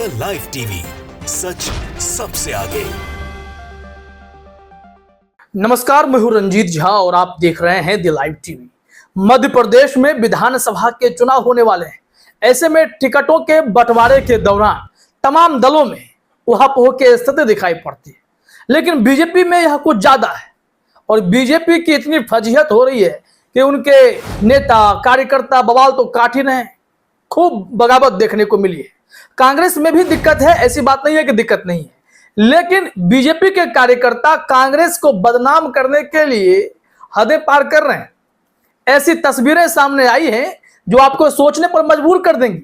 The live TV, सच सबसे आगे। नमस्कार, मैं हूं रंजीत झा और आप देख रहे हैं the live TV. Madhya Pradesh में विधानसभा के चुनाव होने वाले हैं। ऐसे में टिकटों के बंटवारे के दौरान तमाम दलों में उहापोह की स्थिति दिखाई पड़ती है, लेकिन बीजेपी में यह कुछ ज्यादा है और बीजेपी की इतनी फजीहत हो रही है कि उनके नेता कार्यकर्ता बवाल तो काट ही रहे हैं। खूब बगावत देखने को मिली है। कांग्रेस में भी दिक्कत है, ऐसी बात नहीं है कि दिक्कत नहीं है, लेकिन बीजेपी के कार्यकर्ता कांग्रेस को बदनाम करने के लिए हदें पार कर रहे हैं। ऐसी तस्वीरें सामने आई हैं जो आपको सोचने पर मजबूर कर देंगी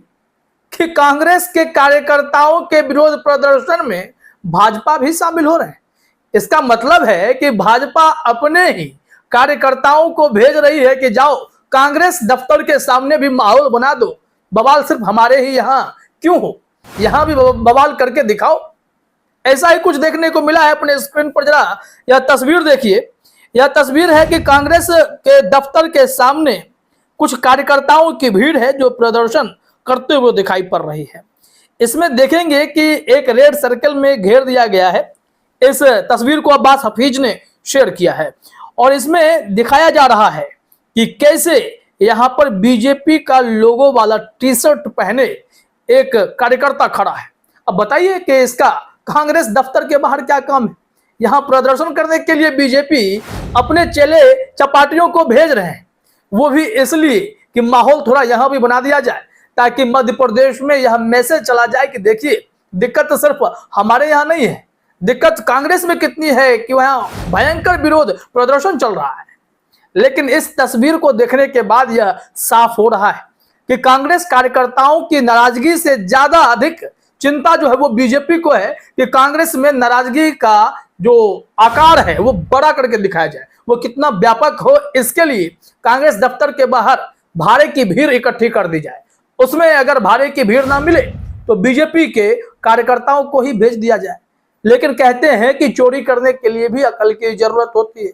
कि कांग्रेस के कार्यकर्ताओं के विरोध प्रदर्शन में भाजपा भी शामिल हो रहे हैं। इसका मतलब है कि भाजपा अपने ही कार्यकर्ताओं को भेज रही है कि जाओ कांग्रेस दफ्तर के सामने भी माहौल बना दो, बवाल सिर्फ हमारे ही यहां क्यों हो, यहां भी बवाल करके दिखाओ। ऐसा ही कुछ देखने को मिला है। अपने स्क्रीन पर जरा यह तस्वीर देखिए। यह तस्वीर है कि कांग्रेस के दफ्तर के सामने कुछ कार्यकर्ताओं की भीड़ है जो प्रदर्शन करते हुए दिखाई पड़ रही है। इसमें देखेंगे कि एक रेड सर्कल में घेर दिया गया है। इस तस्वीर को अब्बास हफीज ने शेयर किया है और इसमें दिखाया जा रहा है कि कैसे यहां पर बीजेपी का लोगो वाला टी शर्ट पहने एक कार्यकर्ता खड़ा है। अब बताइए कि इसका कांग्रेस दफ्तर के बाहर क्या काम है? यहां प्रदर्शन करने के लिए बीजेपी अपने चेले चपाटियों को भेज रहे हैं, वो भी इसलिए कि माहौल थोड़ा यहां भी बना दिया जाए ताकि मध्य प्रदेश में यह मैसेज चला जाए कि देखिए दिक्कत तो सिर्फ हमारे यहां नहीं है, दिक्कत कांग्रेस में कितनी है कि वहां भयंकर विरोध प्रदर्शन चल रहा है। लेकिन इस तस्वीर को देखने के बाद यह साफ हो रहा है कि कांग्रेस कार्यकर्ताओं की नाराजगी से ज्यादा अधिक चिंता जो है वो बीजेपी को है कि कांग्रेस में नाराजगी का जो आकार है वो बड़ा करके दिखाया जाए, वो कितना व्यापक हो। इसके लिए कांग्रेस दफ्तर के बाहर भारे की भीड़ इकट्ठी कर दी जाए। उसमें अगर भारे की भीड़ ना मिले तो बीजेपी के कार्यकर्ताओं को ही भेज दिया जाए। लेकिन कहते हैं कि चोरी करने के लिए भी अकल की जरूरत होती है।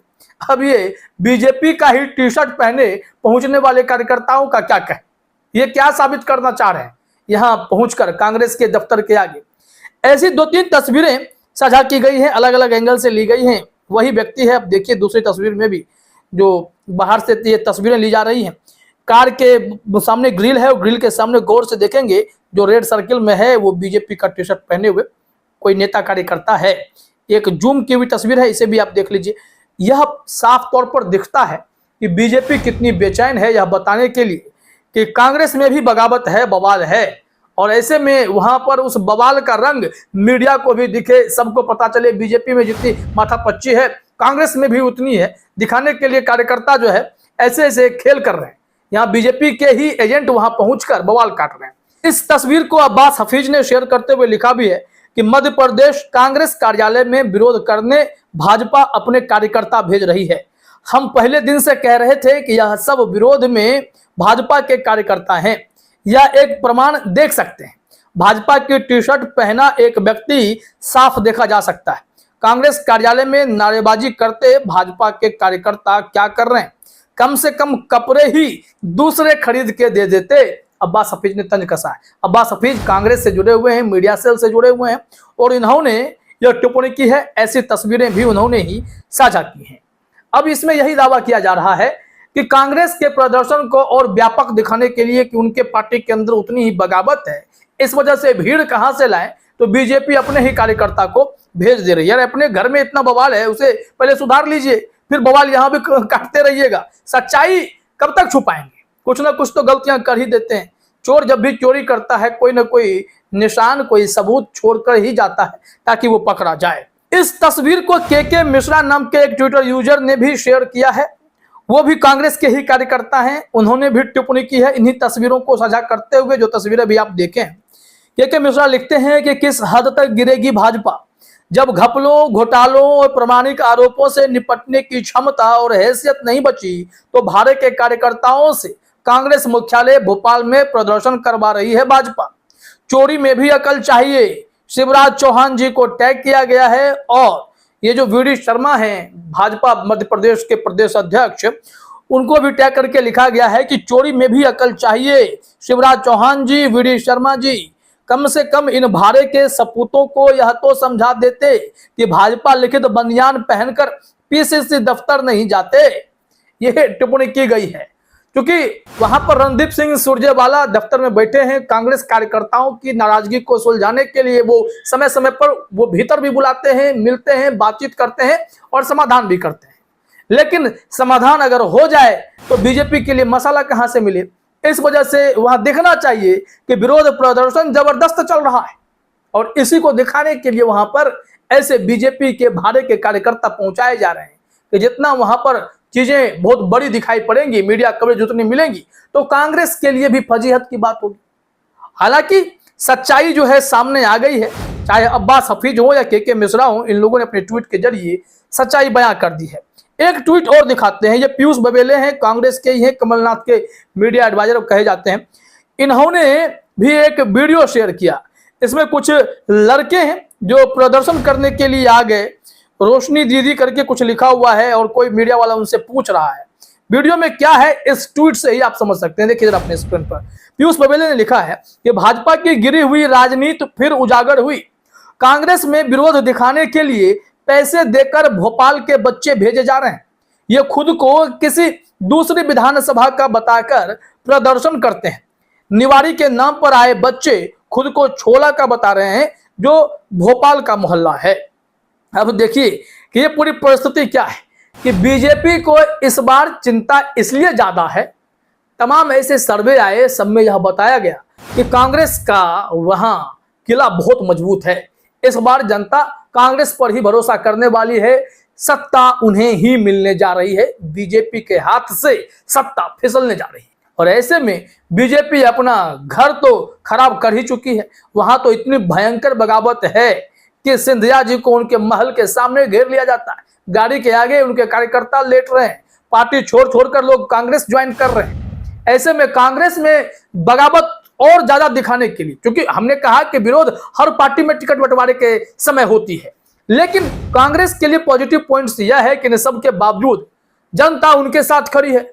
अब ये बीजेपी का ही टी शर्ट पहने पहुंचने वाले कार्यकर्ताओं का क्या कहें? ये क्या साबित करना चाह रहे हैं यहां पहुंचकर कांग्रेस के दफ्तर के आगे? ऐसी 2-3 तस्वीरें साझा की गई हैं, अलग अलग एंगल से ली गई हैं। वही व्यक्ति है। अब देखिए दूसरी तस्वीर में भी जो बाहर से ये तस्वीरें ली जा रही हैं, कार के सामने ग्रिल है और ग्रिल के सामने गौर से देखेंगे जो रेड सर्किल में है वो बीजेपी का टी शर्ट पहने हुए कोई नेता कार्यकर्ता है। एक जूम की हुई तस्वीर है, इसे भी आप देख लीजिए। यह साफ तौर पर दिखता है कि बीजेपी कितनी बेचैन है यह बताने के लिए कि कांग्रेस में भी बगावत है, बवाल है, और ऐसे में वहां पर उस बवाल का रंग मीडिया को भी दिखे, सबको पता चले। बीजेपी में जितनी माथापच्ची है कांग्रेस में भी उतनी है, दिखाने के लिए कार्यकर्ता जो है ऐसे ऐसे खेल कर रहे हैं। यहाँ बीजेपी के ही एजेंट वहां पहुंचकर बवाल काट रहे हैं। इस तस्वीर को अब्बास हफीज ने शेयर करते हुए लिखा भी है कि मध्य प्रदेश कांग्रेस कार्यालय में विरोध करने भाजपा अपने कार्यकर्ता भेज रही है। हम पहले दिन से कह रहे थे कि यह सब विरोध में भाजपा के कार्यकर्ता हैं। यह एक प्रमाण देख सकते हैं। भाजपा की टी शर्ट पहना एक व्यक्ति साफ देखा जा सकता है। कांग्रेस कार्यालय में नारेबाजी करते भाजपा के कार्यकर्ता क्या कर रहे हैं? कम से कम कपड़े ही दूसरे खरीद के दे देते। अब्बास हफीज ने तंज कसा है। अब्बास हफीज कांग्रेस से जुड़े हुए हैं, मीडिया सेल से जुड़े हुए हैं और इन्होंने यह टिप्पणी की है। ऐसी तस्वीरें भी उन्होंने ही साझा की हैं। अब इसमें यही दावा किया जा रहा है कि कांग्रेस के प्रदर्शन को और व्यापक दिखाने के लिए कि उनके पार्टी के अंदर उतनी ही बगावत है, इस वजह से भीड़ कहां से लाए तो बीजेपी अपने ही कार्यकर्ता को भेज दे रही है। यार अपने घर में इतना बवाल है उसे पहले सुधार लीजिए, फिर बवाल यहां भी काटते रहिएगा। सच्चाई कब तक छुपाएंगे? कुछ ना कुछ तो गलतियां कर ही देते हैं। चोर जब भी चोरी करता है कोई ना कोई निशान, कोई सबूत छोड़कर ही जाता है ताकि वो पकड़ा जाए। इस तस्वीर को के मिश्रा नाम के एक ट्विटर यूजर ने भी शेयर किया है। वो भी कांग्रेस के ही कार्यकर्ता हैं। उन्होंने भी टिप्पणी की है इन्हीं तस्वीरों को साझा करते हुए, जो तस्वीरें भी आप देखें। के मिश्रा लिखते हैं कि किस हद तक गिरेगी भाजपा जब घपलों, घोटालों और प्रामाणिक आरोपों से निपटने की क्षमता और हैसियत नहीं बची तो भारत के कार्यकर्ताओं से कांग्रेस मुख्यालय भोपाल में प्रदर्शन करवा रही है भाजपा। चोरी में भी अकल चाहिए। शिवराज चौहान जी को टैग किया गया है और ये जो वी डी शर्मा हैं भाजपा मध्य प्रदेश के प्रदेश अध्यक्ष, उनको भी टैग करके लिखा गया है कि चोरी में भी अकल चाहिए। शिवराज चौहान जी, वी डी शर्मा जी, कम से कम इन भारे के सपूतों को यह तो समझा देते कि भाजपा लिखित बनियान पहनकर पीसीसी दफ्तर नहीं जाते। यह टिप्पणी की गई है क्योंकि वहां पर रणदीप सिंह सुरजेवाला दफ्तर में बैठे हैं। कांग्रेस कार्यकर्ताओं की नाराजगी को सुलझाने के लिए वो समय समय पर वो भीतर भी बुलाते हैं, मिलते हैं, बातचीत करते हैं और समाधान भी करते हैं। लेकिन समाधान अगर हो जाए तो बीजेपी के लिए मसाला कहां से मिले। इस वजह से वहां देखना चाहिए कि विरोध प्रदर्शन जबरदस्त चल रहा है और इसी को दिखाने के लिए वहां पर ऐसे बीजेपी के भारे के कार्यकर्ता पहुंचाए जा रहे हैं कि जितना वहां पर चीजें बहुत बड़ी दिखाई पड़ेंगी, मीडिया कवरेज उतनी मिलेंगी तो कांग्रेस के लिए भी फजीहत की बात होगी। हालांकि सच्चाई जो है सामने आ गई है, चाहे अब्बास हफीज हो या के मिश्रा हो, इन लोगों ने अपने ट्वीट के जरिए सच्चाई बयां कर दी है। एक ट्वीट और दिखाते हैं। ये पीयूष बबेले हैं, कांग्रेस के ही हैं, कमलनाथ के मीडिया एडवाइजर कहे जाते हैं। इन्होंने भी एक वीडियो शेयर किया। इसमें कुछ लड़के हैं जो प्रदर्शन करने के लिए आ गए, रोशनी दीदी करके कुछ लिखा हुआ है और कोई मीडिया वाला उनसे पूछ रहा है। वीडियो में क्या है इस ट्वीट से ही आप समझ सकते हैं। देखिए जरा अपने स्क्रीन पर। पीयूष बबेले ने लिखा है कि भाजपा की गिरी हुई राजनीति फिर उजागर हुई। कांग्रेस में विरोध दिखाने के लिए पैसे देकर भोपाल के बच्चे भेजे जा रहे हैं। ये खुद को किसी दूसरी विधानसभा का बताकर प्रदर्शन करते हैं। निवाड़ी के नाम पर आए बच्चे खुद को छोला का बता रहे हैं जो भोपाल का मोहल्ला है। अब देखिए कि ये पूरी परिस्थिति क्या है कि बीजेपी को इस बार चिंता इसलिए ज्यादा है, तमाम ऐसे सर्वे आए, सब में यह बताया गया कि कांग्रेस का वहां किला बहुत मजबूत है। इस बार जनता कांग्रेस पर ही भरोसा करने वाली है। सत्ता उन्हें ही मिलने जा रही है, बीजेपी के हाथ से सत्ता फिसलने जा रही है। और ऐसे में बीजेपी अपना घर तो खराब कर ही चुकी है। वहां तो इतनी भयंकर बगावत है कि सिंधिया जी को उनके महल के सामने घेर लिया जाता है, गाड़ी के आगे उनके कार्यकर्ता लेट रहे हैं, पार्टी छोड़ छोड़कर लोग कांग्रेस ज्वाइन कर रहे हैं। ऐसे में कांग्रेस में बगावत और ज्यादा दिखाने के लिए, क्योंकि हमने कहा कि विरोध हर पार्टी में टिकट बंटवारे के समय होती है, लेकिन कांग्रेस के लिए पॉजिटिव पॉइंट्स यह है कि इन सब के बावजूद जनता उनके साथ खड़ी है।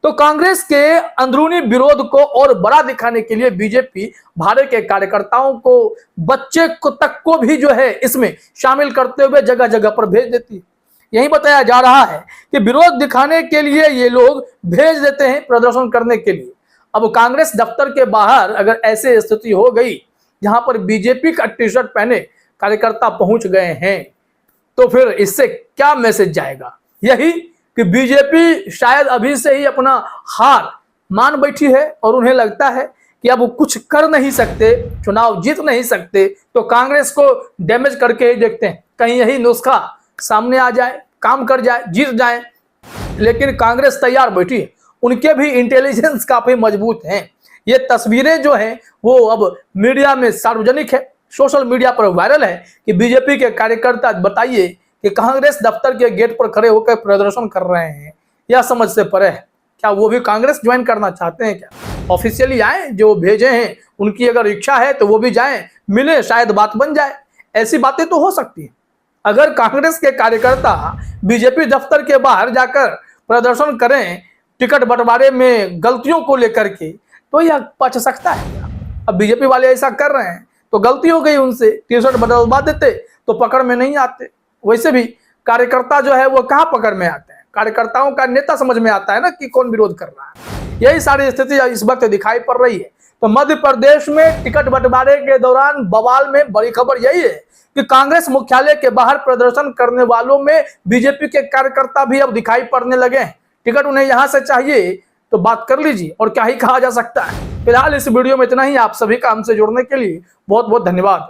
तो कांग्रेस के अंदरूनी विरोध को और बड़ा दिखाने के लिए बीजेपी भारे के कार्यकर्ताओं को, बच्चे को तक को भी जो है इसमें शामिल करते हुए जगह जगह पर भेज देती है। यही बताया जा रहा है कि विरोध दिखाने के लिए ये लोग भेज देते हैं प्रदर्शन करने के लिए। अब कांग्रेस दफ्तर के बाहर अगर ऐसी स्थिति हो गई जहां पर बीजेपी का टी शर्ट पहने कार्यकर्ता पहुंच गए हैं तो फिर इससे क्या मैसेज जाएगा? यही कि बीजेपी शायद अभी से ही अपना हार मान बैठी है और उन्हें लगता है कि अब वो कुछ कर नहीं सकते, चुनाव जीत नहीं सकते, तो कांग्रेस को डैमेज करके ही देखते हैं, कहीं यही नुस्खा सामने आ जाए, काम कर जाए, जीत जाए। लेकिन कांग्रेस तैयार बैठी है, उनके भी इंटेलिजेंस काफी मजबूत हैं। ये तस्वीरें जो हैं वो अब मीडिया में सार्वजनिक है, सोशल मीडिया पर वायरल है कि बीजेपी के कार्यकर्ता बताइए कि कांग्रेस दफ्तर के गेट पर खड़े होकर प्रदर्शन कर रहे हैं। यह समझ से परे है। क्या वो भी कांग्रेस ज्वाइन करना चाहते हैं? क्या ऑफिशियली आए, जो भेजे हैं उनकी अगर इच्छा है तो वो भी जाएं, मिले, शायद बात बन जाए। ऐसी बातें तो हो सकती है। अगर कांग्रेस के कार्यकर्ता बीजेपी दफ्तर के बाहर जाकर प्रदर्शन करें टिकट बंटवारे में गलतियों को लेकर के, तो यह पच सकता है। अब बीजेपी वाले ऐसा कर रहे हैं तो गलती हो गई उनसे, टी शर्ट बदलवा देते तो पकड़ में नहीं आते। वैसे भी कार्यकर्ता जो है वो कहाँ पकड़ में आते हैं? कार्यकर्ताओं का नेता समझ में आता है ना कि कौन विरोध कर रहा है। यही सारी स्थिति इस वक्त दिखाई पड़ रही है। तो मध्य प्रदेश में टिकट बंटवारे के दौरान बवाल में बड़ी खबर यही है कि कांग्रेस मुख्यालय के बाहर प्रदर्शन करने वालों में बीजेपी के कार्यकर्ता भी अब दिखाई पड़ने लगे हैं। टिकट उन्हें यहां से चाहिए तो बात कर लीजिए, और क्या ही कहा जा सकता है। फिलहाल इस वीडियो में इतना ही। आप सभी का हमसे जुड़ने के लिए बहुत बहुत धन्यवाद।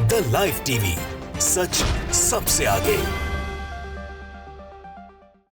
द लाइव टीवी, सच सबसे आगे।